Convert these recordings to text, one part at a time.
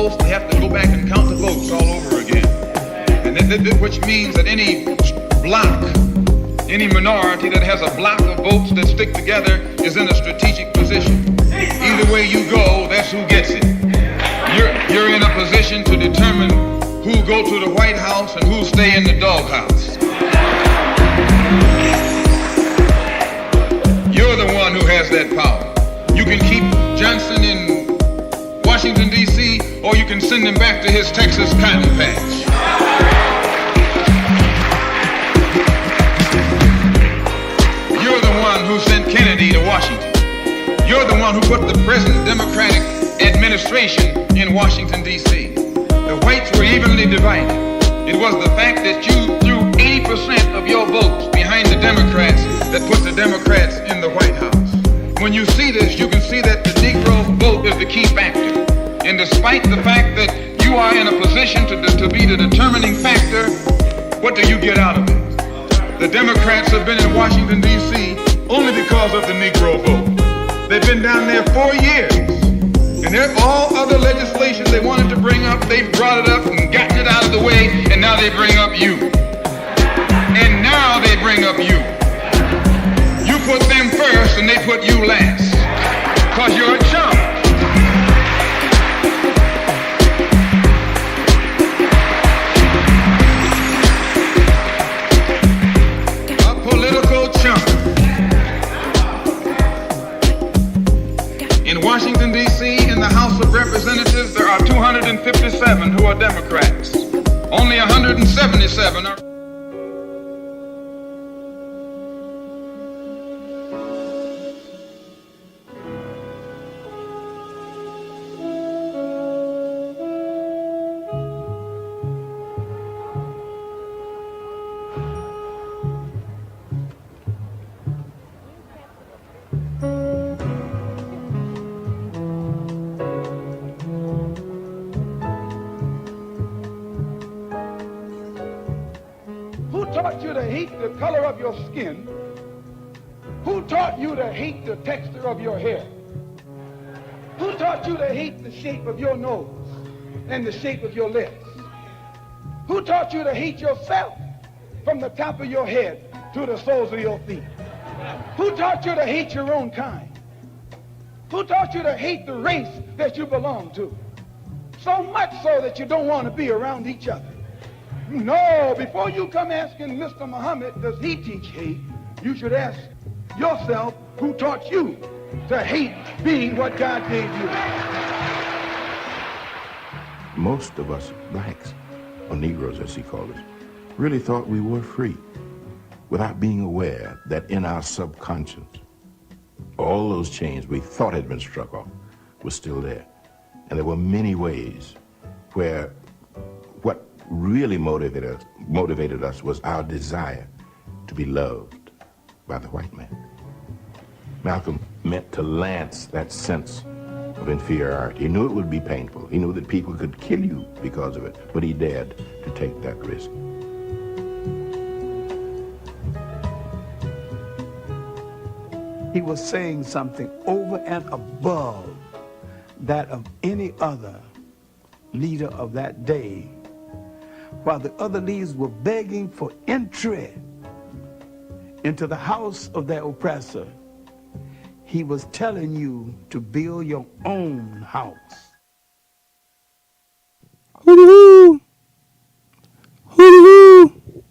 polls, they have to go back and count the votes all over again. And which means that any block, any minority that has a block of votes that stick together is in a strategic position. Either way you go, that's who gets it. You're in a position to determine who go to the White House and who stay in the doghouse. You're the one who has that power. You can keep Johnson in Washington, D.C., or you can send him back to his Texas cotton patch. You're the one who sent Kennedy to Washington. You're the one who put the present Democratic administration in Washington, D.C. The whites were evenly divided. It was the fact that you threw 80% of your votes behind the Democrats that put the Democrats in the White House. When you see this, you can see that the Negro vote is the key factor. And despite the fact that you are in a position to be the determining factor, what do you get out of it? The Democrats have been in Washington, D.C. only because of the Negro vote. They've been down there 4 years. And all other legislation they wanted to bring up, they brought it up and gotten it out of the way, and now they bring up you. And now they bring up you. You put them first and they put you last. Because you're a chump. A political chump. In Washington, D.C., in the House of Representatives, there are 257 who are Democrats. Only 177 are... taught you to hate the color of your skin? Who taught you to hate the texture of your hair? Who taught you to hate the shape of your nose and the shape of your lips? Who taught you to hate yourself from the top of your head to the soles of your feet? Who taught you to hate your own kind? Who taught you to hate the race that you belong to? So much so that you don't want to be around each other. No, before you come asking Mr. Muhammad, does he teach hate, you should ask yourself, who taught you to hate being what God gave you? Most of us blacks, or Negroes as he called us, really thought we were free without being aware that in our subconscious, all those chains we thought had been struck off were still there. And there were many ways where what really motivated us was our desire to be loved by the white man. Malcolm meant to lance that sense of inferiority. He knew it would be painful. He knew that people could kill you because of it, but he dared to take that risk. He was saying something over and above that of any other leader of that day, while the other leaders were begging for entry into the house of their oppressor. He was telling you to build your own house. Hoo-doo-hoo. Hoo-doo-hoo.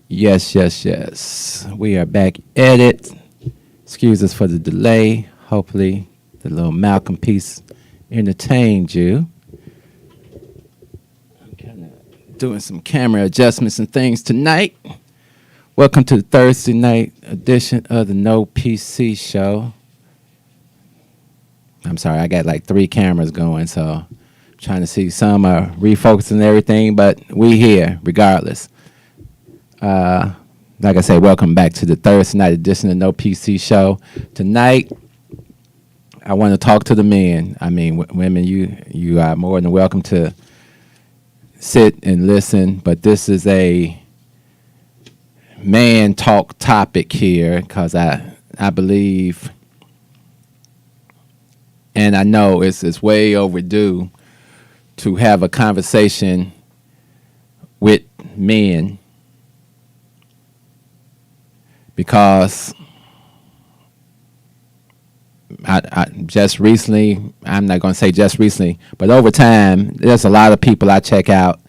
Yes, yes, yes. We are back at it. Excuse us for the delay. Hopefully the little Malcolm piece entertained you. I'm kind of doing some camera adjustments and things tonight. Welcome to the Thursday night edition of the No PC Show. I'm sorry, I got like 3 cameras going, so I'm trying to see some are refocusing everything, but we here regardless. Like I said, welcome back to the Thursday night edition of No PC Show. Tonight, I want to talk to the men. I mean, women, you are more than welcome to sit and listen, but this is a man talk topic here because I believe, and I know it's way overdue, to have a conversation with men because I just recently, I'm not going to say just recently, but over time, there's a lot of people I check out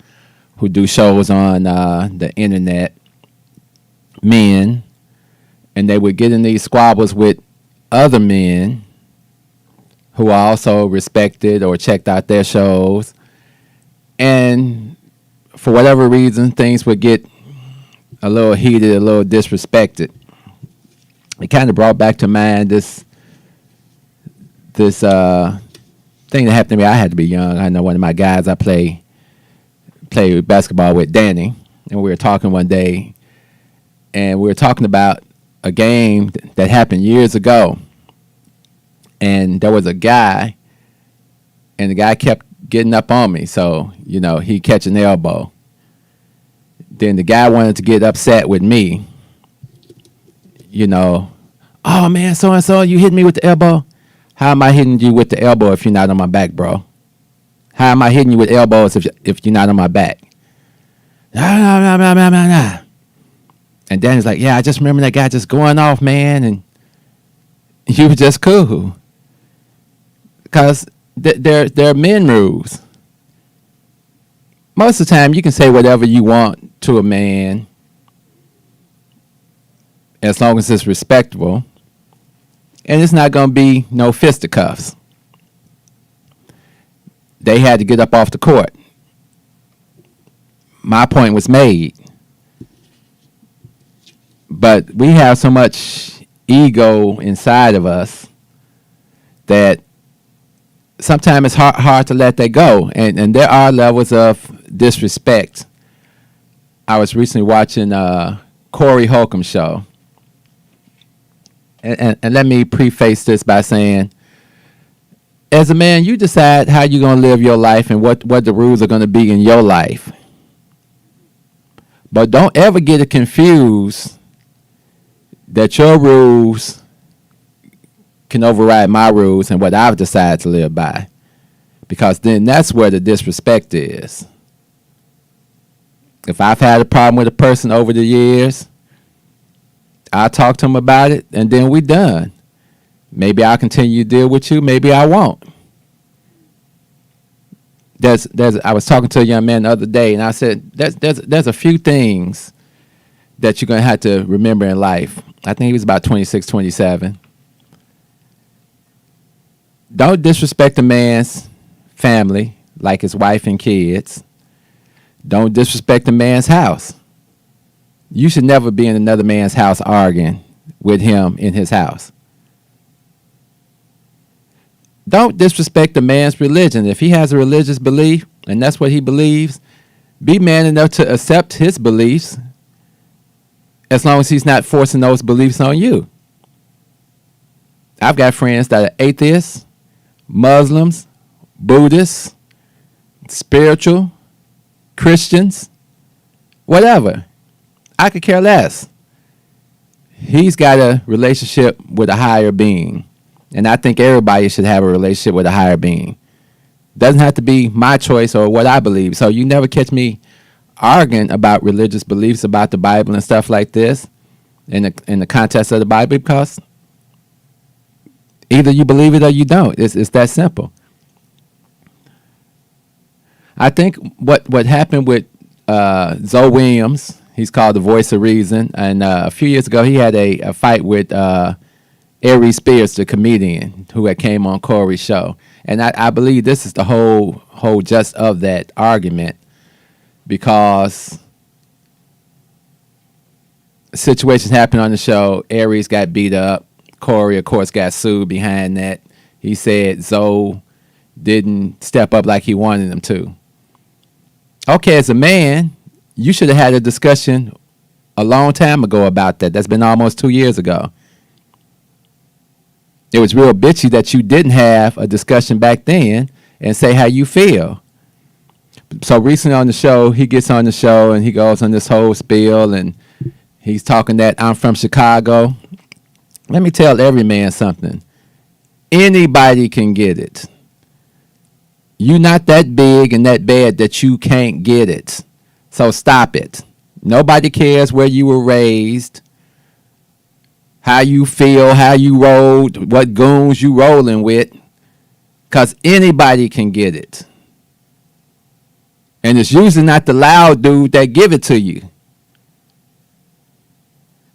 who do shows on the internet, men, and they would get in these squabbles with other men who are also respected or checked out their shows. And for whatever reason, things would get a little heated, a little disrespected. It kind of brought back to mind this thing that happened to me. I had to be young. I know one of my guys I played basketball with, Danny, and we were talking one day, and we were talking about a game that happened years ago. And there was a guy, and the guy kept getting up on me. So, he catch an elbow. Then the guy wanted to get upset with me. Oh, man, so-and-so, you hit me with the elbow? How am I hitting you with the elbow if you're not on my back, bro? How am I hitting you with elbows if you're not on my back? Nah. And Danny's like, yeah, I just remember that guy just going off, man, and you were just cool. Because there are men rules. Most of the time, you can say whatever you want to a man as long as it's respectable. And it's not going to be no fisticuffs. They had to get up off the court. My point was made. But we have so much ego inside of us that sometimes it's hard to let that go. And there are levels of disrespect. I was recently watching Corey Holcomb's show. And let me preface this by saying, as a man, you decide how you're going to live your life and what the rules are going to be in your life. But don't ever get it confused that your rules can override my rules and what I've decided to live by. Because then that's where the disrespect is. If I've had a problem with a person over the years, I'll talk to him about it, and then we done. Maybe I'll continue to deal with you. Maybe I won't. I was talking to a young man the other day, and I said, there's a few things that you're going to have to remember in life. I think he was about 26, 27. Don't disrespect a man's family, like his wife and kids. Don't disrespect a man's house. You should never be in another man's house arguing with him in his house. Don't disrespect a man's religion. If he has a religious belief, and that's what he believes, be man enough to accept his beliefs as long as he's not forcing those beliefs on you. I've got friends that are atheists, Muslims, Buddhists, spiritual, Christians, whatever. I could care less. He's got a relationship with a higher being. And I think everybody should have a relationship with a higher being. Doesn't have to be my choice or what I believe. So you never catch me arguing about religious beliefs about the Bible and stuff like this in the context of the Bible, because either you believe it or you don't. It's that simple. I think what happened with Zoe Williams, he's called the Voice of Reason, and a few years ago he had a fight with Aries Spears, the comedian who had came on Corey's show. And I believe this is the whole gist of that argument, because situations happened on the show. Aries got beat up. Corey, of course, got sued behind that. He said Zoe didn't step up like he wanted him to. Okay, as a man, you should have had a discussion a long time ago about that. That's been almost 2 years ago. It was real bitchy that you didn't have a discussion back then and say how you feel. So recently on the show, he gets on the show and he goes on this whole spiel and he's talking that I'm from Chicago. Let me tell every man something. Anybody can get it. You're not that big and that bad that you can't get it. So stop it. Nobody cares where you were raised, how you feel, how you rolled, what goons you rolling with, because anybody can get it. And it's usually not the loud dude that give it to you.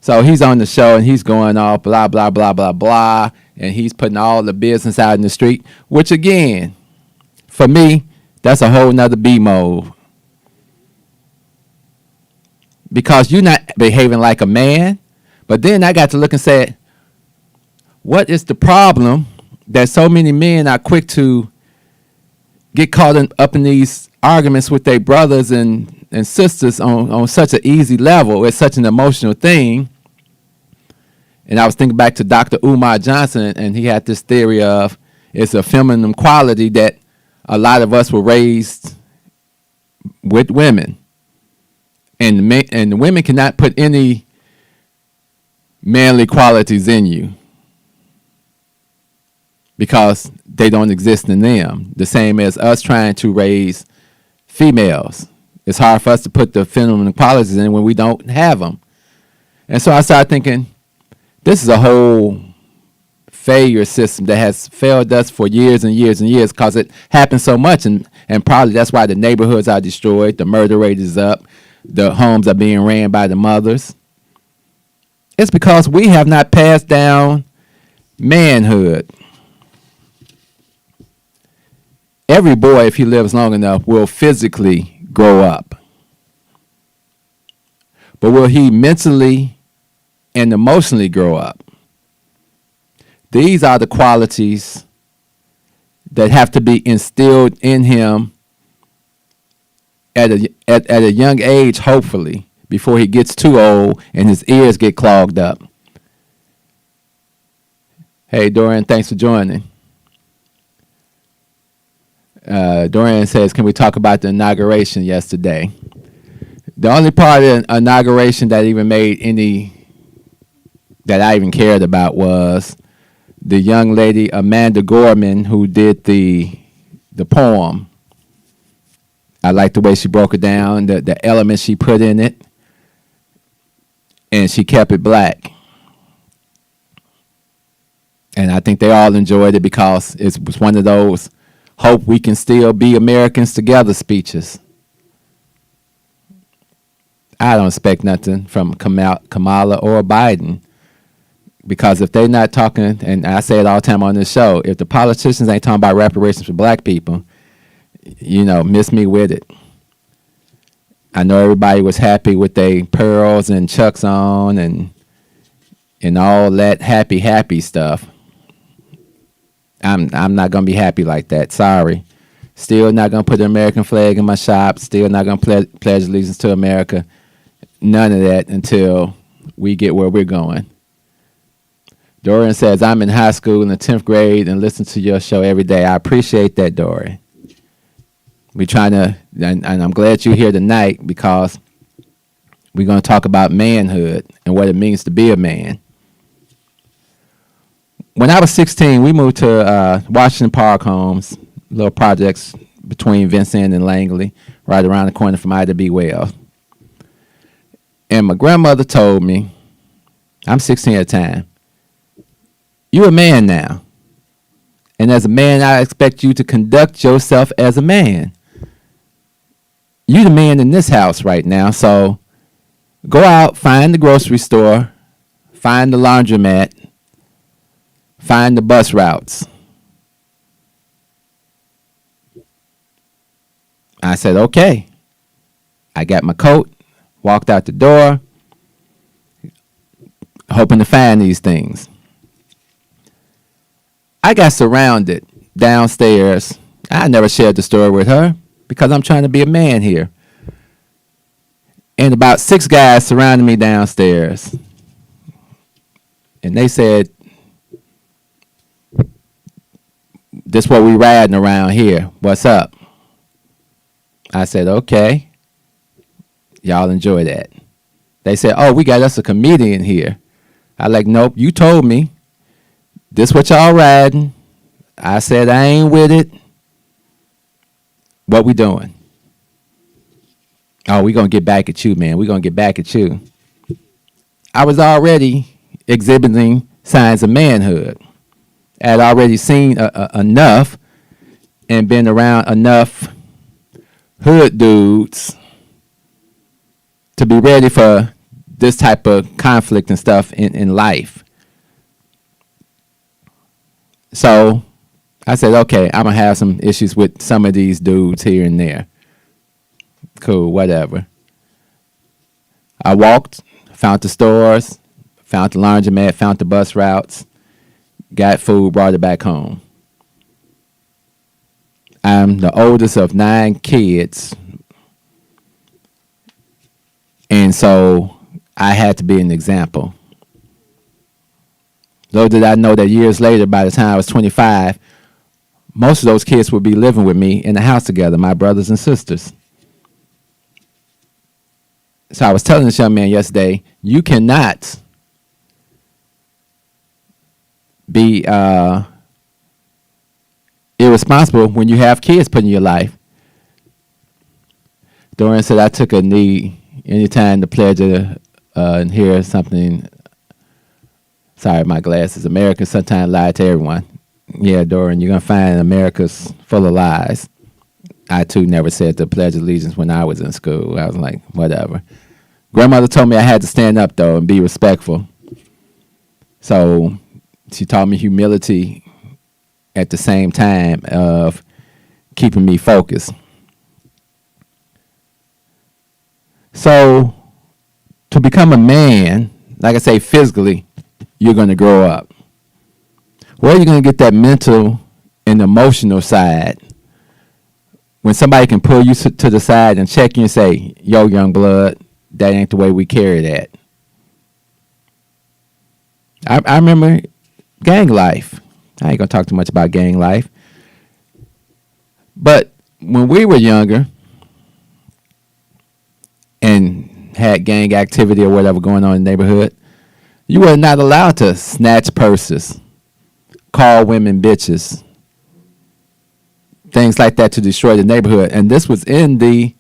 So he's on the show and he's going off blah, blah, blah, blah, blah. And he's putting all the business out in the street, which again, for me, that's a whole nother B mode. Because you're not behaving like a man. But then I got to look and say, what is the problem that so many men are quick to get caught up in these arguments with their brothers and sisters on such an easy level? It's such an emotional thing. And I was thinking back to Dr. Umar Johnson, and he had this theory of it's a feminine quality that a lot of us were raised with women. And the women cannot put any manly qualities in you because they don't exist in them. The same as us trying to raise females. It's hard for us to put the feminine qualities in when we don't have them. And so I started thinking, this is a whole failure system that has failed us for years and years and years because it happens so much. And probably that's why the neighborhoods are destroyed, the murder rate is up, the homes are being ran by the mothers. It's because we have not passed down manhood. Every boy, if he lives long enough, will physically grow up. But will he mentally and emotionally grow up? These are the qualities that have to be instilled in him at a young age, hopefully, before he gets too old and his ears get clogged up. Hey, Dorian, thanks for joining. Dorian says, can we talk about the inauguration yesterday? The only part of the inauguration that even made any, that I even cared about was the young lady, Amanda Gorman, who did the poem. I liked the way she broke it down, the elements she put in it. And she kept it black. And I think they all enjoyed it because it was one of those hope we can still be Americans together speeches. I don't expect nothing from Kamala or Biden. Because if they're not talking, and I say it all the time on this show, if the politicians ain't talking about reparations for black people, miss me with it. I know everybody was happy with their pearls and Chucks on and all that happy stuff. I'm not gonna be happy like that. Sorry. Still not gonna put the American flag in my shop. Still not gonna pledge allegiance to America. None of that until we get where we're going. Dorian says, I'm in high school in the 10th grade and listen to your show every day. I appreciate that, Dorian. We're trying to, and I'm glad you're here tonight because we're going to talk about manhood and what it means to be a man. When I was 16, we moved to Washington Park Homes, little projects between Vincent and Langley, right around the corner from Ida B. Wells. And my grandmother told me, I'm 16 at the time, you're a man now. And as a man, I expect you to conduct yourself as a man. You're the man in this house right now, so go out, find the grocery store, find the laundromat, find the bus routes. I said, okay. I got my coat, walked out the door, hoping to find these things. I got surrounded downstairs. I never shared the story with her because I'm trying to be a man here. And about 6 guys surrounded me downstairs. And they said, this what we riding around here. What's up? I said, okay. Y'all enjoy that. They said, oh, we got us a comedian here. I like, nope, you told me. This what y'all riding. I said I ain't with it. What we doing? Oh, we gonna get back at you, man. We gonna get back at you. I was already exhibiting signs of manhood. I had already seen enough and been around enough hood dudes to be ready for this type of conflict and stuff in life. So I said, okay, I'm going to have some issues with some of these dudes here and there. Cool, whatever. I walked, found the stores, found the laundromat, found the bus routes, got food, brought it back home. I'm the oldest of 9 kids. And so I had to be an example. Little did I know that years later, by the time I was 25, most of those kids would be living with me in the house together, my brothers and sisters. So I was telling this young man yesterday, you cannot be irresponsible when you have kids put in your life. Dorian said I took a knee anytime the pledge to hear something. Sorry, my glasses. America sometimes lie to everyone. Yeah, Dorian, you're going to find America's full of lies. I, too, never said the Pledge of Allegiance when I was in school. I was like, whatever. Grandmother told me I had to stand up, though, and be respectful. So she taught me humility at the same time of keeping me focused. So to become a man, like I say, physically, you're going to grow up. Where are you going to get that mental and emotional side when somebody can pull you to the side and check you and say, yo, young blood, that ain't the way we carry that. I remember gang life. I ain't going to talk too much about gang life. But when we were younger and had gang activity or whatever going on in the neighborhood, you were not allowed to snatch purses, call women bitches, things like that to destroy the neighborhood. And this was in the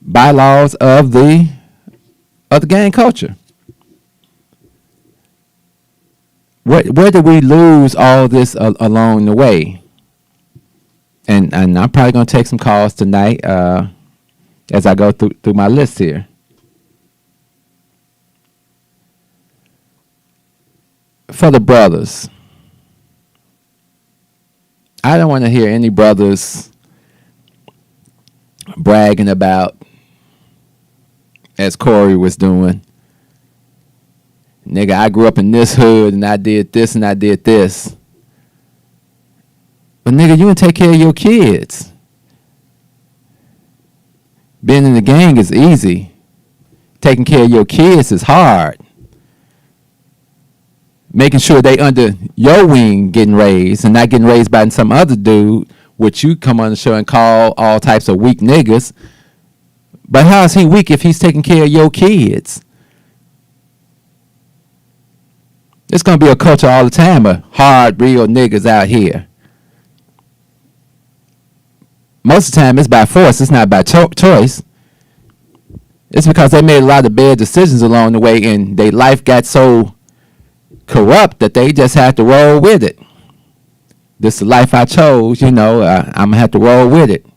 bylaws of the gang culture. Where did we lose all this along the way? And I'm probably going to take some calls tonight as I go through my list here. For the brothers, I don't want to hear any brothers bragging about, as Corey was doing, nigga, I grew up in this hood and I did this and I did this. But nigga, you can take care of your kids. Being in the gang is easy. Taking care of your kids is hard. Making sure they under your wing getting raised and not getting raised by some other dude, which you come on the show and call all types of weak niggas. But how is he weak if he's taking care of your kids? It's going to be a culture all the time of hard, real niggas out here. Most of the time it's by force. It's not by choice. It's because they made a lot of bad decisions along the way and their life got so corrupt that they just have to roll with it. This is the life I chose, I'm going to have to roll with it.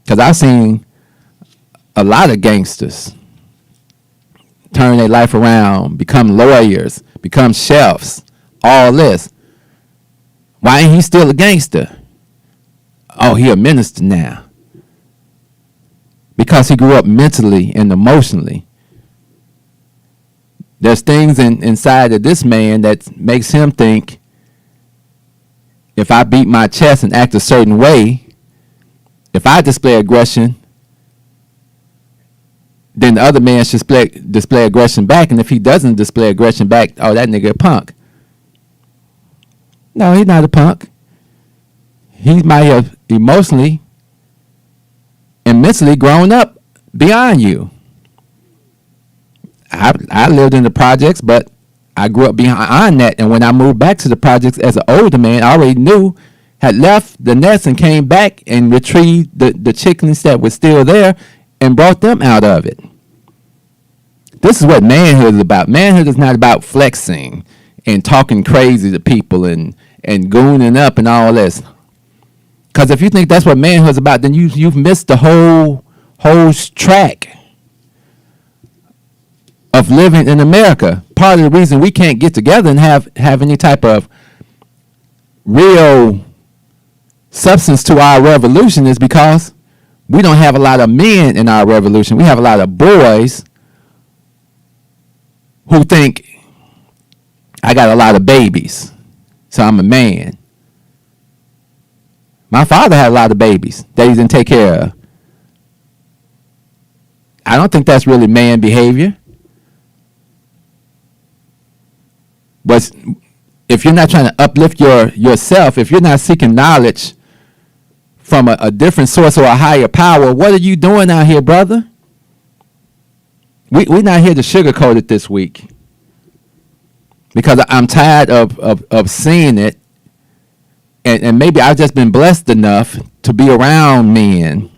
Because I've seen a lot of gangsters turn their life around, become lawyers, become chefs, all this. Why ain't he still a gangster? Oh, he a minister now. Because he grew up mentally and emotionally. There's things inside of this man that makes him think, if I beat my chest and act a certain way, if I display aggression, then the other man should display aggression back. And if he doesn't display aggression back, oh, that nigga a punk. No, he's not a punk. He might have emotionally and mentally grown up beyond you. I lived in the projects, but I grew up behind that. And when I moved back to the projects as an older man, I already knew had left the nest and came back and retrieved the chickens that were still there and brought them out of it. This is what manhood is about. Manhood is not about flexing and talking crazy to people and gooning up and all this. Because if you think that's what manhood is about, then you've missed the whole track of living in America. Part of the reason we can't get together and have any type of real substance to our revolution is because we don't have a lot of men in our revolution. We have a lot of boys who think, I got a lot of babies, so I'm a man. My father had a lot of babies that he didn't take care of. I don't think that's really man behavior. But if you're not trying to uplift yourself, if you're not seeking knowledge from a different source or a higher power, what are you doing out here, brother? We're not here to sugarcoat it this week, because I'm tired of seeing it, and maybe I've just been blessed enough to be around men.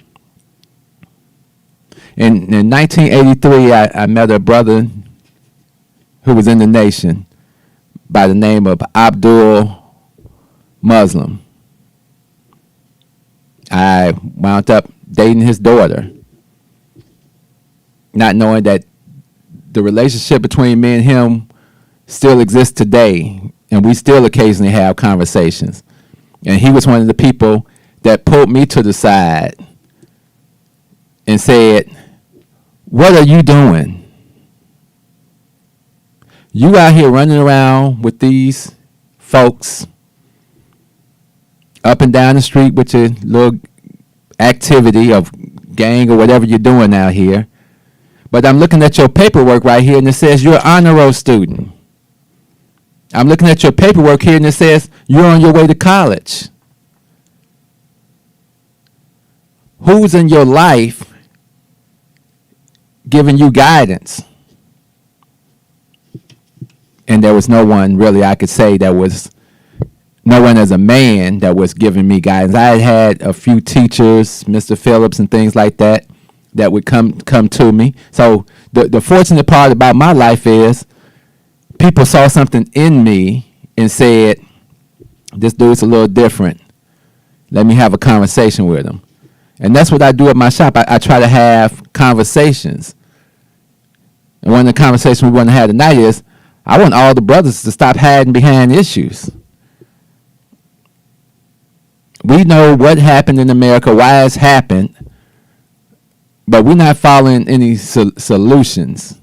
In 1983, I met a brother who was in the nation by the name of Abdul Muslim. I wound up dating his daughter, not knowing that the relationship between me and him still exists today, and we still occasionally have conversations. And he was one of the people that pulled me to the side and said, what are you doing? You out here running around with these folks up and down the street with your little activity of gang or whatever you're doing out here. But I'm looking at your paperwork right here, and it says you're an honor roll student. I'm looking at your paperwork here, and it says you're on your way to college. Who's in your life giving you guidance? And there was no one really I could say that was, no one as a man that was giving me guidance. I had a few teachers, Mr. Phillips and things like that, that would come to me. So the fortunate part about my life is people saw something in me and said, this dude's a little different. Let me have a conversation with him. And that's what I do at my shop. I try to have conversations. And one of the conversations we want to have tonight is, I want all the brothers to stop hiding behind issues. We know what happened in America, why it's happened, but we're not following any solutions.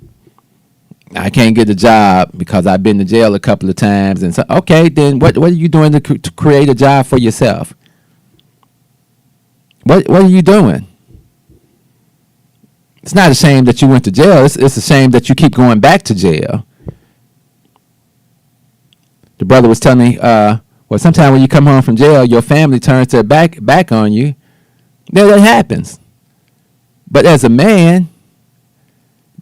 I can't get a job because I've been to jail a couple of times. And so, okay, then what are you doing to create a job for yourself? What are you doing? It's not a shame that you went to jail. It's a shame that you keep going back to jail. The brother was telling me, well, sometimes when you come home from jail, your family turns their back on you. Yeah, that happens. But as a man,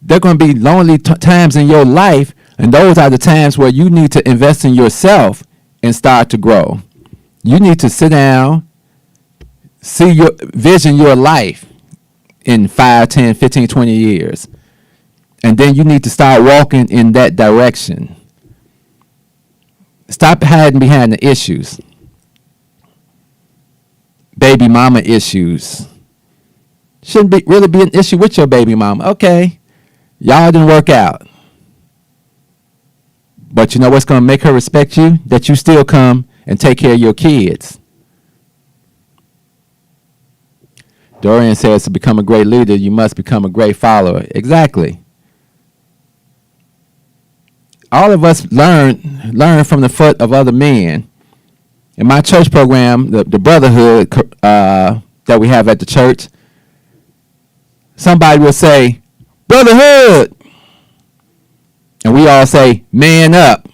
there are going to be lonely times in your life, and those are the times where you need to invest in yourself and start to grow. You need to sit down, vision your life in 5, 10, 15, 20 years. And then you need to start walking in that direction. Stop hiding behind the issues. Baby mama issues. Shouldn't really be an issue with your baby mama. Okay, y'all didn't work out. But you know what's going to make her respect you? That you still come and take care of your kids. Dorian says to become a great leader, you must become a great follower. Exactly. All of us learn from the foot of other men. In my church program, the brotherhood that we have at the church, somebody will say, brotherhood. And we all say, man up.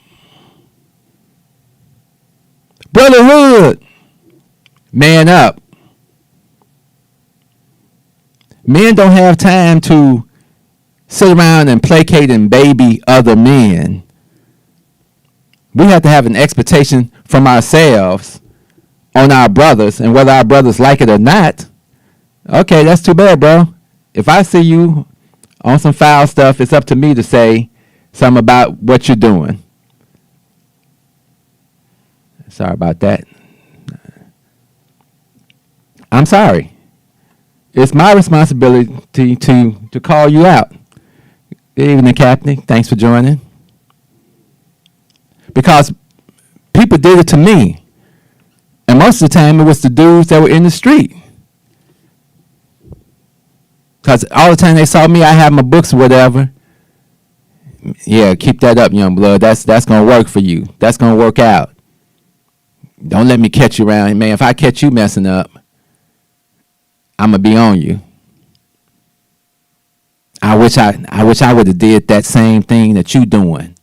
Brotherhood. Man up. Men don't have time to sit around and placate and baby other men. We have to have an expectation from ourselves on our brothers, and whether our brothers like it or not, okay, that's too bad, bro. If I see you on some foul stuff, it's up to me to say something about what you're doing. Sorry about that. I'm sorry. It's my responsibility to call you out. Good evening, Captain. Thanks for joining. Because people did it to me. And most of the time, it was the dudes that were in the street. Because all the time they saw me, I have my books or whatever. Yeah, keep that up, young blood. That's going to work for you. That's going to work out. Don't let me catch you around. Man, if I catch you messing up, I'm going to be on you. I wish I would have did that same thing that you doing.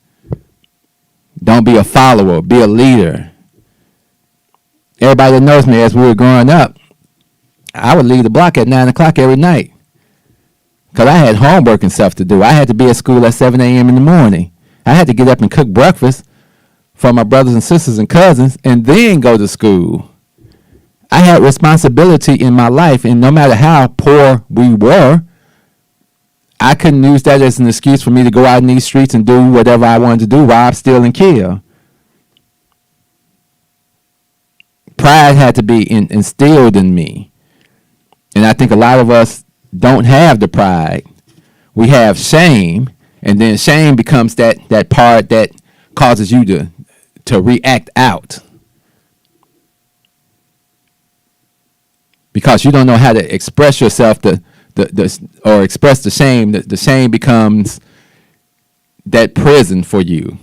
Don't be a follower. Be a leader. Everybody that knows me, as we were growing up, I would leave the block at 9 o'clock every night. Because I had homework and stuff to do. I had to be at school at 7 a.m. in the morning. I had to get up and cook breakfast for my brothers and sisters and cousins and then go to school. I had responsibility in my life, and no matter how poor we were, I couldn't use that as an excuse for me to go out in these streets and do whatever I wanted to do, rob, steal, and kill. Pride had to be instilled in me. And I think a lot of us don't have the pride. We have shame, and then shame becomes that part that causes you to react out. Because you don't know how to express yourself or express the shame. The shame becomes that prison for you.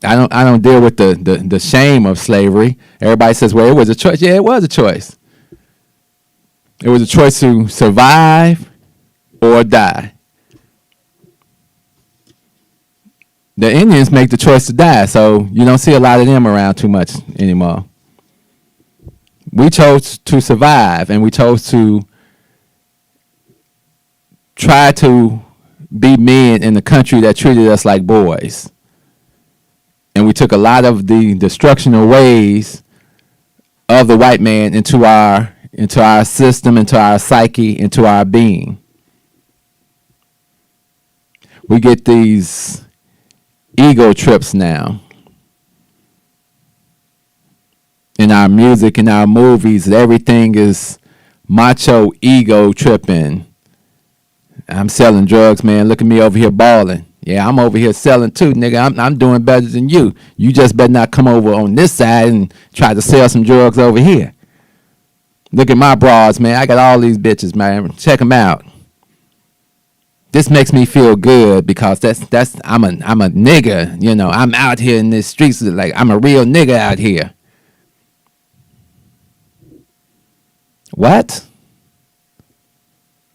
I don't deal with the shame of slavery. Everybody says, well, it was a choice. Yeah, it was a choice. It was a choice to survive or die. The Indians make the choice to die, so you don't see a lot of them around too much anymore. We chose to survive, and we chose to try to be men in a country that treated us like boys. And we took a lot of the destructional ways of the white man into our system, into our psyche, into our being. We get these ego trips now. In our music, in our movies, everything is macho ego tripping. I'm selling drugs, man. Look at me over here balling. Yeah, I'm over here selling too, nigga. I'm doing better than you. You just better not come over on this side and try to sell some drugs over here. Look at my bras, man. I got all these bitches, man. Check them out. This makes me feel good because I'm a nigga. You know, I'm out here in the streets like I'm a real nigga out here. What?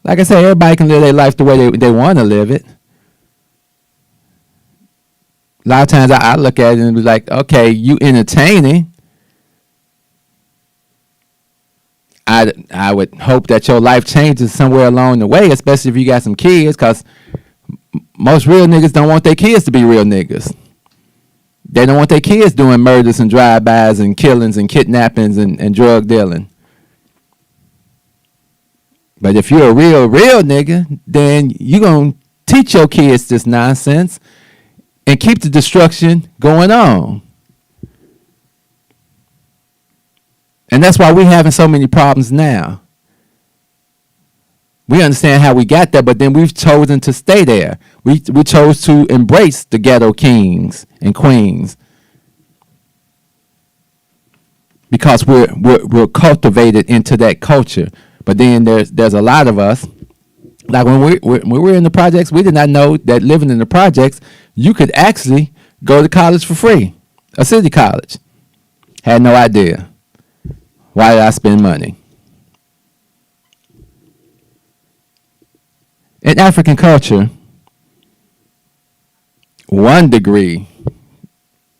Like I said, everybody can live their life the way they want to live it. A lot of times I look at it and be like, okay, you entertaining. I would hope that your life changes somewhere along the way, especially if you got some kids, because most real niggas don't want their kids to be real niggas. They don't want their kids doing murders and drive-bys and killings and kidnappings and drug dealing. But if you're a real nigga, then you're going to teach your kids this nonsense and keep the destruction going on. And that's why we're having so many problems now. We understand how we got there, but then we've chosen to stay there. We chose to embrace the ghetto kings and queens because we're cultivated into that culture. But then there's a lot of us, like when we were in the projects, we did not know that living in the projects, you could actually go to college for free, a city college. Had no idea. Why did I spend money? In African culture, 1 degree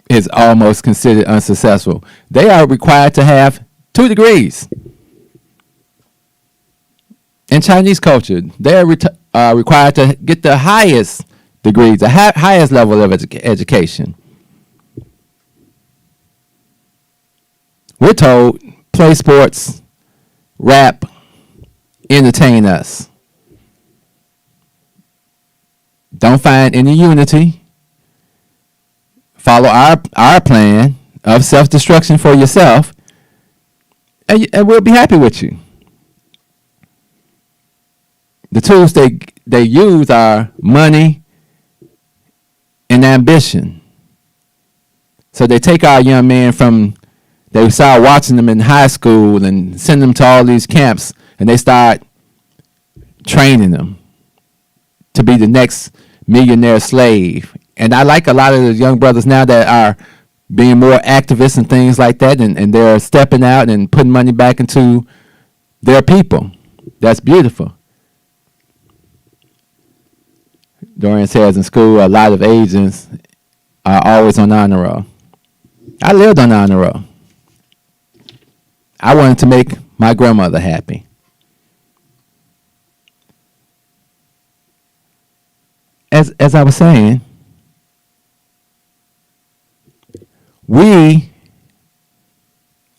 is almost considered unsuccessful. They are required to have 2 degrees. In Chinese culture, they are required to get the highest degrees, the highest level of education. We're told, play sports, rap, entertain us. Don't find any unity. Follow our plan of self-destruction for yourself, and we'll be happy with you. The tools they use are money and ambition. So they take our young men from, they start watching them in high school and send them to all these camps, and they start training them to be the next millionaire slave. And I like a lot of the young brothers now that are being more activists and things like that, and they're stepping out and putting money back into their people. That's beautiful. Dorian says in school, a lot of agents are always on honor roll. I lived on honor roll. I wanted to make my grandmother happy. As I was saying,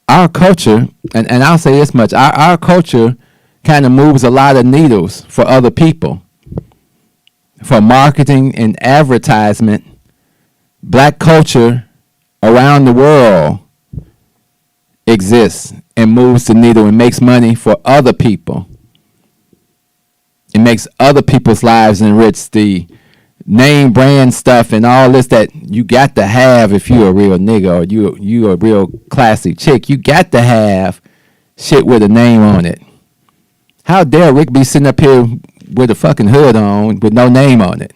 our culture, and I'll say this much, our culture kind of moves a lot of needles for other people. For marketing and advertisement, black culture around the world exists and moves the needle and makes money for other people. It makes other people's lives enriched. The name brand stuff and all this that you got to have if you're a real nigga or you a real classy chick. You got to have shit with a name on it. How dare Rick be sitting up here with a fucking hood on with no name on it?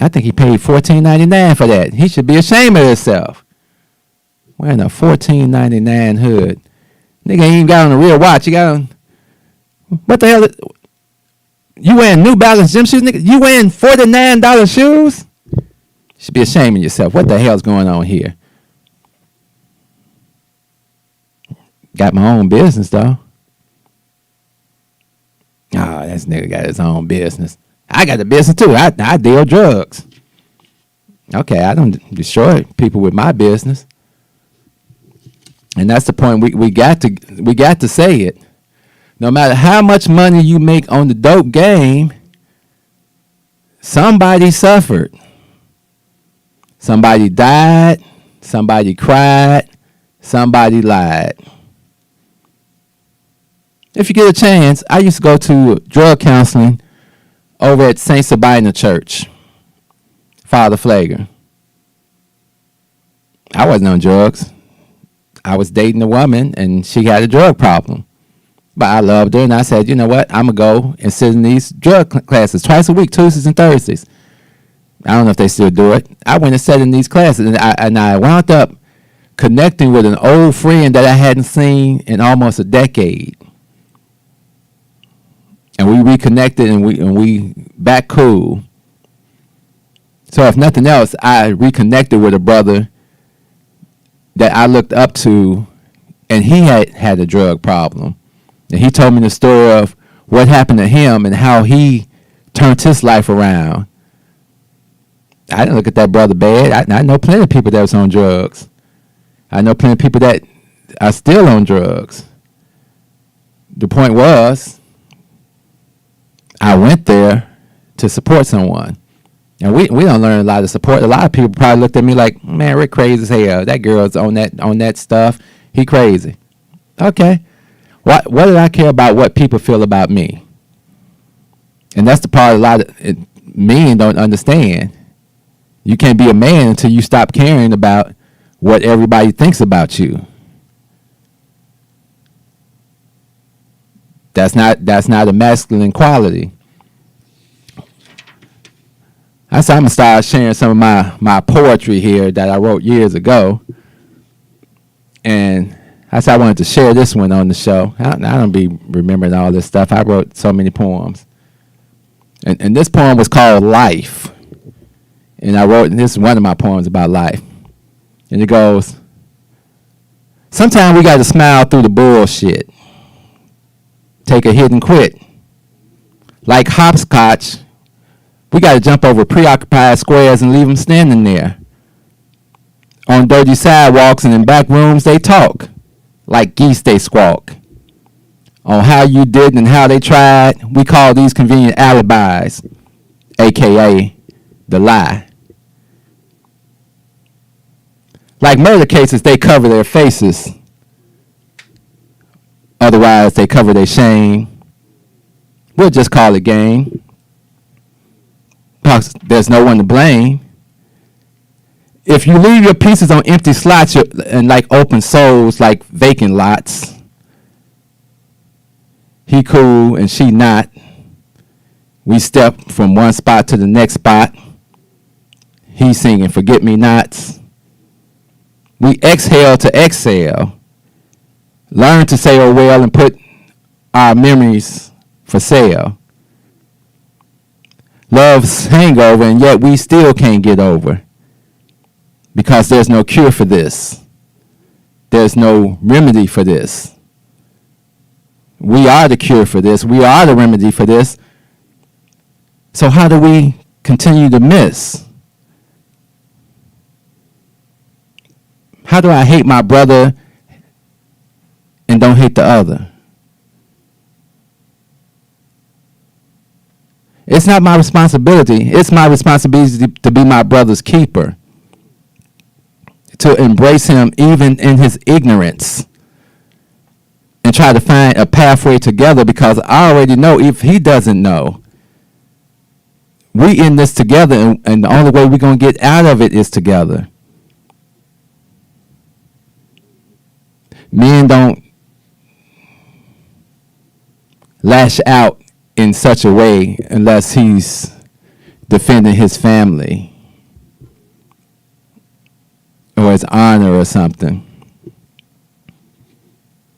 I think he paid $14.99 for that. He should be ashamed of himself. Wearing a $14.99 hood. Nigga ain't even got on a real watch. You got on, what the hell? You wearing New Balance gym shoes, nigga? You wearing $49 shoes? You should be ashamed of yourself. What the hell's going on here? Got my own business, though. Oh, this nigga got his own business. I got a business, too. I deal drugs. Okay, I don't destroy people with my business. And that's the point. We got to say it. No matter how much money you make on the dope game, somebody suffered. Somebody died. Somebody cried. Somebody lied. If you get a chance, I used to go to drug counseling over at St. Sabina Church. Father Flager. I wasn't on drugs. I was dating a woman, and she had a drug problem. But I loved her, and I said, you know what? I'm going to go and sit in these drug classes twice a week, Tuesdays and Thursdays. I don't know if they still do it. I went and sat in these classes, and I wound up connecting with an old friend that I hadn't seen in almost a decade. And we reconnected, and we back cool. So if nothing else, I reconnected with a brother that I looked up to, and he had a drug problem. And he told me the story of what happened to him and how he turned his life around. I didn't look at that brother bad. I know plenty of people that was on drugs. I know plenty of people that are still on drugs. The point was, I went there to support someone. And we don't learn a lot of support. A lot of people probably looked at me like, man, Rick crazy as hell. That girl's on that stuff. He crazy. Okay. What did I care about what people feel about me? And that's the part a lot of men don't understand. You can't be a man until you stop caring about what everybody thinks about you. That's not a masculine quality. I said I'm going to start sharing some of my poetry here that I wrote years ago. And I said I wanted to share this one on the show. I don't be remembering all this stuff. I wrote so many poems. And this poem was called Life. And this is one of my poems about life. And it goes, sometimes we got to smile through the bullshit. Take a hit and quit. Like hopscotch, we got to jump over preoccupied squares and leave them standing there. On dirty sidewalks and in back rooms they talk. Like geese they squawk. On how you did and how they tried, we call these convenient alibis, aka the lie. Like murder cases, they cover their faces. Otherwise, they cover their shame. We'll just call it game. Because there's no one to blame. If you leave your pieces on empty slots and like open souls, like vacant lots, he cool and she not. We step from one spot to the next spot. He singing forget-me-nots. We exhale to exhale. Learn to say oh well and put our memories for sale. Love's hangover and yet we still can't get over. Because there's no cure for this. There's no remedy for this. We are the cure for this. We are the remedy for this. So how do we continue to miss? How do I hate my brother and don't hate the other? It's not my responsibility. It's my responsibility to be my brother's keeper. To embrace him even in his ignorance. And try to find a pathway together because I already know if he doesn't know. We in this together and the only way we're going to get out of it is together. Men don't lash out in such a way unless he's defending his family or his honor or something.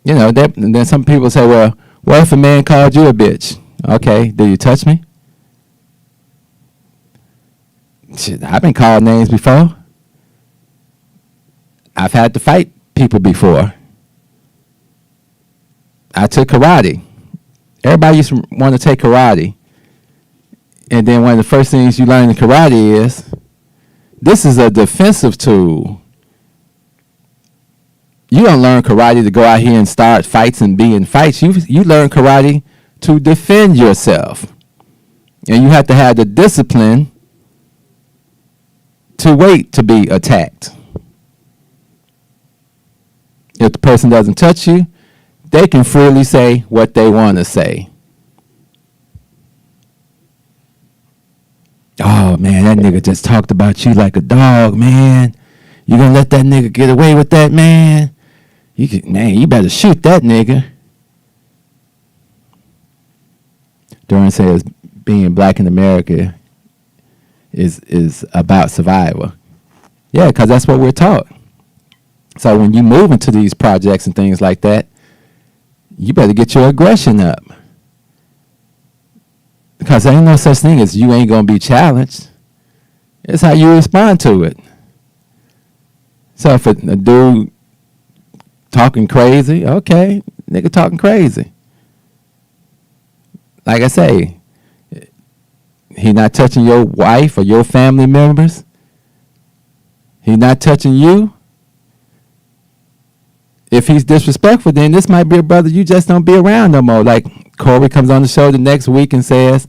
You know, then some people say, well, what if a man called you a bitch? Okay, do you touch me? Shit, I've been called names before. I've had to fight people before. I took karate. Everybody used to want to take karate. And then one of the first things you learn in karate is, this is a defensive tool. You don't learn karate to go out here and start fights and be in fights. You learn karate to defend yourself. And you have to have the discipline to wait to be attacked. If the person doesn't touch you, they can freely say what they want to say. Oh, man, that nigga just talked about you like a dog, man. You gonna let that nigga get away with that, man? You better shoot that nigga. Duran says being black in America is about survival. Yeah, because that's what we're taught. So when you move into these projects and things like that, you better get your aggression up. Because there ain't no such thing as you ain't going to be challenged. It's how you respond to it. So if a dude talking crazy, okay, nigga talking crazy. Like I say, he not touching your wife or your family members. He not touching you. If he's disrespectful, then this might be a brother you just don't be around no more. Like Corey comes on the show the next week and says,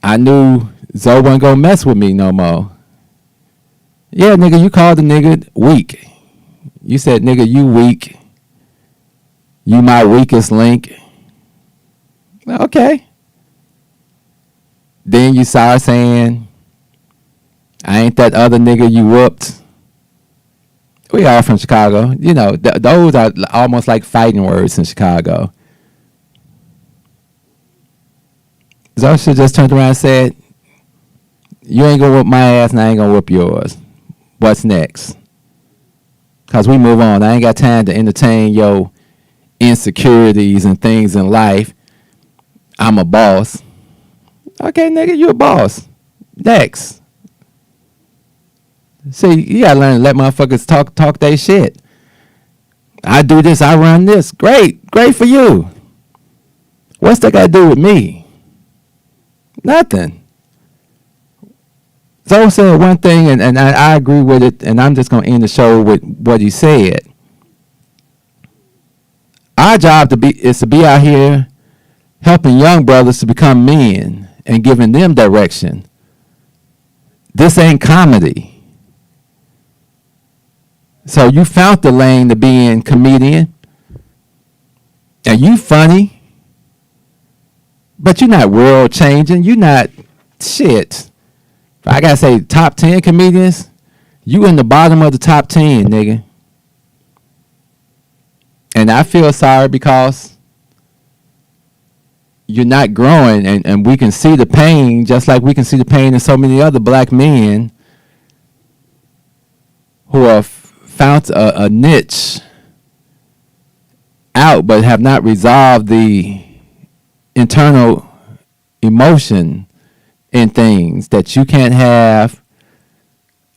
I knew Zoe wasn't going to mess with me no more. Yeah, nigga, you called the nigga weak. You said, nigga, you weak. You my weakest link. Okay. Then you start saying, I ain't that other nigga you whooped. We are from Chicago. You know, those are almost like fighting words in Chicago. Zoe should just turned around and said, you ain't gonna whoop my ass and I ain't gonna whoop yours. What's next? Because we move on. I ain't got time to entertain your insecurities and things in life. I'm a boss. Okay, nigga, you a boss. Next. See, you gotta learn to let motherfuckers talk their shit. I do this, I run this. Great for you. What's that got to do with me? Nothing. Zoe said one thing, and I agree with it, and I'm just going to end the show with what he said. Our job is to be out here helping young brothers to become men and giving them direction. This ain't comedy. So you found the lane to being comedian, and you funny, but you're not world changing. You're not shit. If I gotta say top 10 comedians, you in the bottom of the top 10, nigga. And I feel sorry because you're not growing, and we can see the pain just like we can see the pain in so many other black men who have found a niche out but have not resolved the internal emotion in things, that you can't have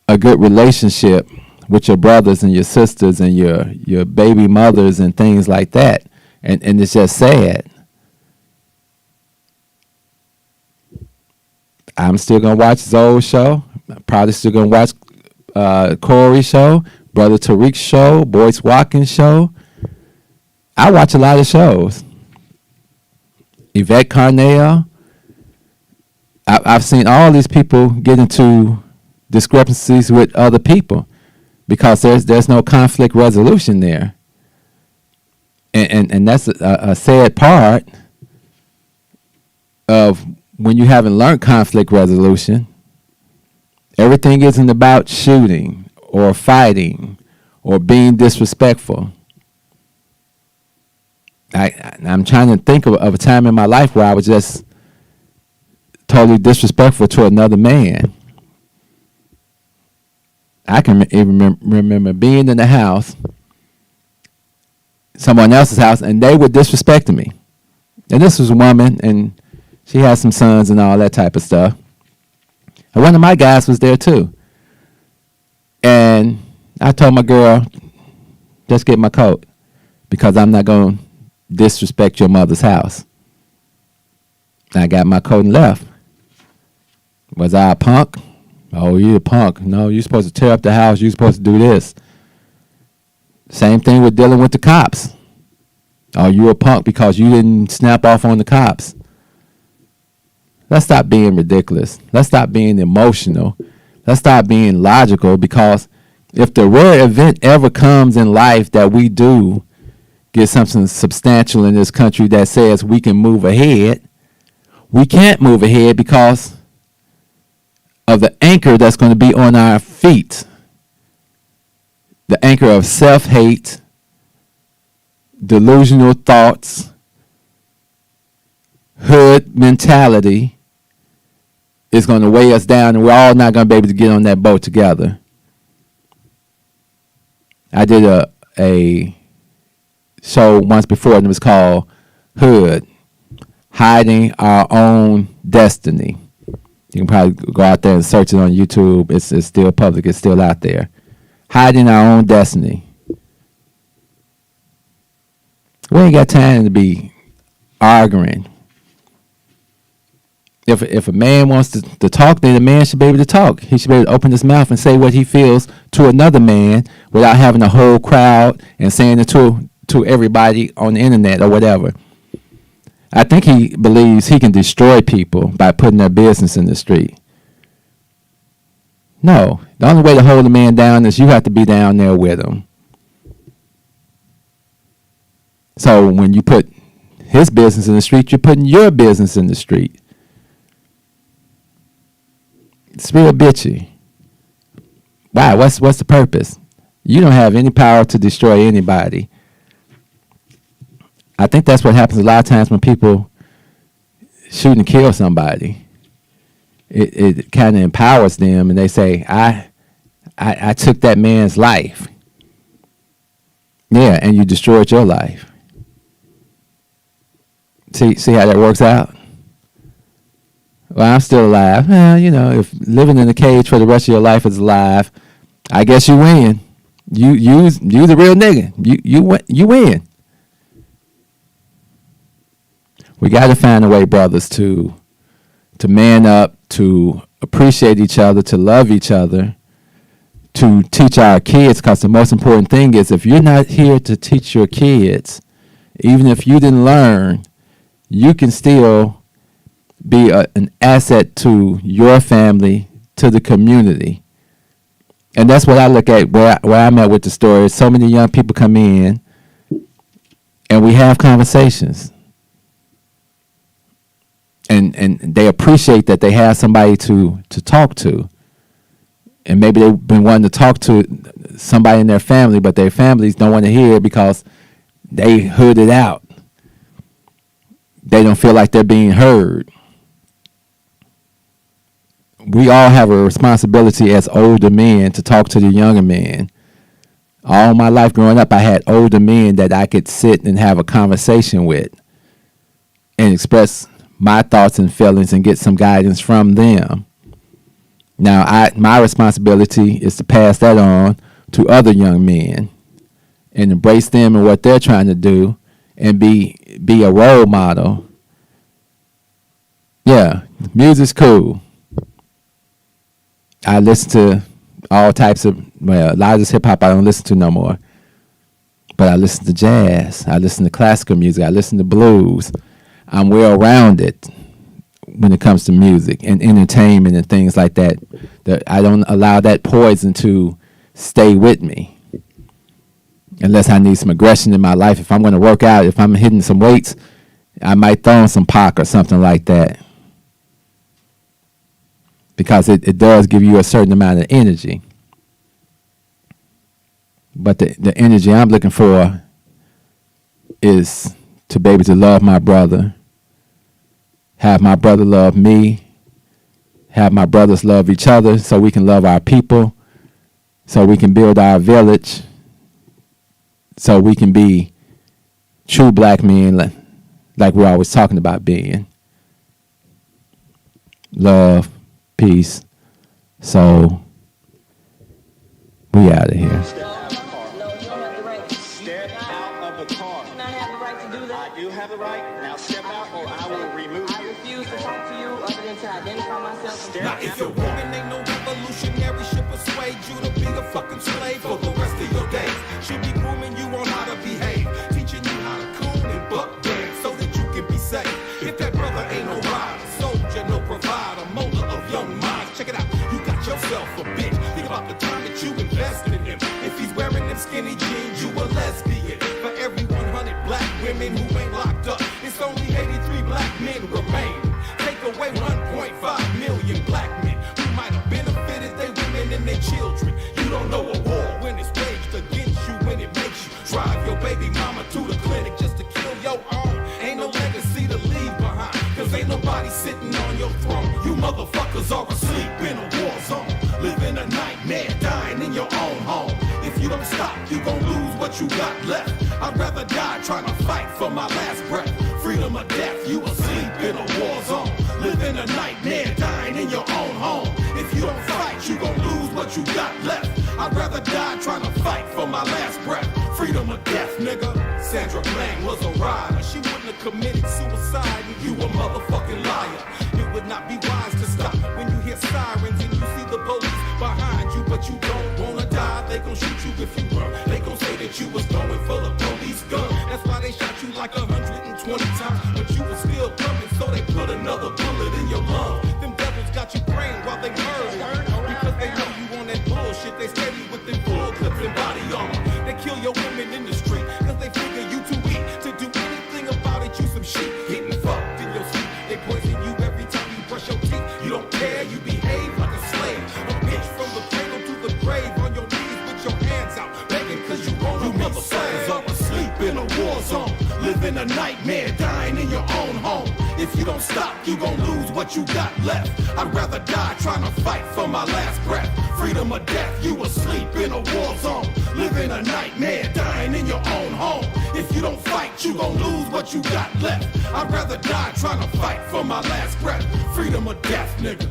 a good relationship with your brothers and your sisters and your baby mothers and things like that. And it's just sad. I'm still going to watch Zoe's show. I'm probably still going to watch Corey's show, Brother Tariq's show, Boyce Watkins' show. I watch a lot of shows. Yvette Carnell. I've seen all these people get into discrepancies with other people because there's no conflict resolution there. And that's a sad part of when you haven't learned conflict resolution. Everything isn't about shooting or fighting or being disrespectful. I'm trying to think of a time in my life where I was just totally disrespectful to another man. I can even remember being in the house, someone else's house, and they were disrespecting me. And this was a woman, and she had some sons and all that type of stuff. And one of my guys was there too. And I told my girl, just get my coat, because I'm not going to disrespect your mother's house. I got my coat and left. Was I a punk? Oh, you a punk. No, you're supposed to tear up the house. You're supposed to do this. Same thing with dealing with the cops. Oh, you a punk because you didn't snap off on the cops. Let's stop being ridiculous. Let's stop being emotional. Let's stop being logical, because if the rare event ever comes in life that we do get something substantial in this country that says we can move ahead, we can't move ahead because of the anchor that's going to be on our feet. The anchor of self-hate, delusional thoughts, hood mentality is going to weigh us down, and we're all not going to be able to get on that boat together. I did a show once before, and it was called Hood, Hiding Our Own Destiny. You can probably go out there and search it on YouTube. It's still public. It's still out there. Hiding Our Own Destiny. We ain't got time to be arguing. If a man wants to talk, then the man should be able to talk. He should be able to open his mouth and say what he feels to another man without having a whole crowd and saying it to everybody on the internet or whatever. I think he believes he can destroy people by putting their business in the street. No. The only way to hold a man down is you have to be down there with him. So when you put his business in the street, you're putting your business in the street. It's real bitchy. Why? What's the purpose? You don't have any power to destroy anybody. I think that's what happens a lot of times when people shoot and kill somebody. It kind of empowers them, and they say, I took that man's life. Yeah, and you destroyed your life. See how that works out? Well, I'm still alive. Well, if living in a cage for the rest of your life is alive, I guess you win. You the real nigga. You win. We got to find a way, brothers, to man up, to appreciate each other, to love each other, to teach our kids, because the most important thing is if you're not here to teach your kids, even if you didn't learn, you can still be an asset to your family, to the community. And that's what I look at where I'm at with the story. So many young people come in and we have conversations. And they appreciate that they have somebody to talk to. And maybe they've been wanting to talk to somebody in their family, but their families don't want to hear it because they hooded out. They don't feel like they're being heard. We all have a responsibility as older men to talk to the younger men. All my life growing up, I had older men that I could sit and have a conversation with and express my thoughts and feelings and get some guidance from them. Now, my responsibility is to pass that on to other young men and embrace them and what they're trying to do and be a role model. Yeah, music's cool. I listen to all types of, well, a lot of this hip-hop I don't listen to no more. But I listen to jazz. I listen to classical music. I listen to blues. I'm well-rounded when it comes to music and entertainment and things like that. I don't allow that poison to stay with me unless I need some aggression in my life. If I'm going to work out, if I'm hitting some weights, I might throw in some Pac or something like that, because it does give you a certain amount of energy. But the energy I'm looking for is to be able to love my brother, have my brother love me, have my brothers love each other so we can love our people, so we can build our village, so we can be true black men like we're always talking about being. Love, peace. So we out of here. Step out of the car. I have the right to do that. I do have the right. Now step out or I will remove you. I refuse to talk to you other than to identify myself. Now if your woman ain't no revolutionary, she'll persuade you to be a fucking slave for the rest of your days. She'll be grooming you on how to behave, teaching you how to coon and buck dance so that you can be safe. If that brother ain't no rider, soldier, no provider, molder of young minds, check it out, you got yourself a bitch. Think about the time that you invested in him. If he's wearing them skinny jeans, you a lesbian. For every 100 black women who ain't locked up, it's only 83 black men remain. Take away 1.5 million black men who might have benefited they women and their children. You don't know a war when it's waged against you, when it makes you drive your baby mama to the clinic just to kill your own. Ain't no legacy to leave behind, cause ain't nobody sitting on your throne. You motherfuckers are asleep in a war zone, living a nightmare, dying in your own home. If you don't stop, you gon' lose what you got left. I'd rather die trying to fight for my last breath. Freedom or death, you asleep in a war zone, living a nightmare, dying in your own home. If you don't fight, you gon' lose what you got left. I'd rather die trying to fight for my last breath. Freedom or death, nigga. Sandra Bland was a rider. She wouldn't have committed suicide, and you a motherfucking liar. It would not be wise to stop when you hear sirens and you see the police behind you, but you don't wanna die. They gon' shoot you if you run. They gon' say that you was going for the police gun. That's why they shot you like 120 times, but you was still coming, so they put another bullet in your lung. Them devils got you praying while they murder, because they know you on that bullshit. They steady with them full clips and body armor. They kill your women in the street, cause they figure you too weak to do anything about it. You some shit, getting fucked in your sleep. They poison you every time you brush your teeth. You don't care, you behave like a slave. A bitch from the cradle to the grave, on your knees with your hands out, begging cause you wanna be saved. Are asleep in a war zone, living a nightmare, dying in your own home. If you don't stop, you gon' lose what you got left. I'd rather die trying to fight for my last breath. Freedom or death, you asleep in a war zone, living a nightmare, dying in your own home. If you don't fight, you gon' lose what you got left. I'd rather die trying to fight for my last breath. Freedom or death, nigga.